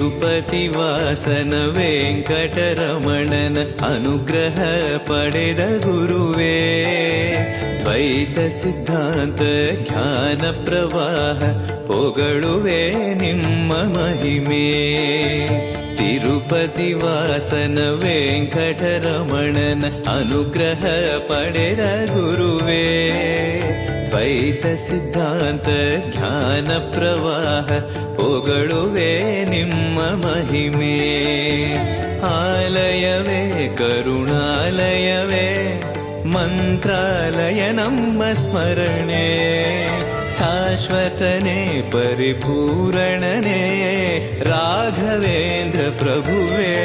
ತಿರುಪತಿವಾಸನ ವೆಂಕಟರಮಣನ ಅನುಗ್ರಹ ಪಡೆದ ಗುರುವೇ, ದ್ವೈತ ಸಿದ್ಧಾಂತ ಜ್ಞಾನ ಪ್ರವಾಹ ಪೊಗಳುವೆ ನಿಮ್ಮ ಮಹಿಮೆ. ತಿರುಪತಿವಾಸನ ವೆಂಕಟರಮಣನ ಅನುಗ್ರಹ ಪಡೆದ ಗುರುವೇ, ದ್ವೈತ ಸಿದ್ಧಾಂತ ಜ್ಞಾನ ಪ್ರವಾಹ ಪೊಗಳುವೆ ನಿಮ್ಮ ಮಹಿಮೆ. ಆಲಯವೇ ಕರುಣಾಲಯವೇ ಮಂತ್ರಾಲಯ ನಮ್ಮ ಸ್ಮರಣೆ, ಶಾಶ್ವತನೇ ಪರಿಪೂರಣನೇ ರಾಘವೇಂದ್ರ ಪ್ರಭುವೇ.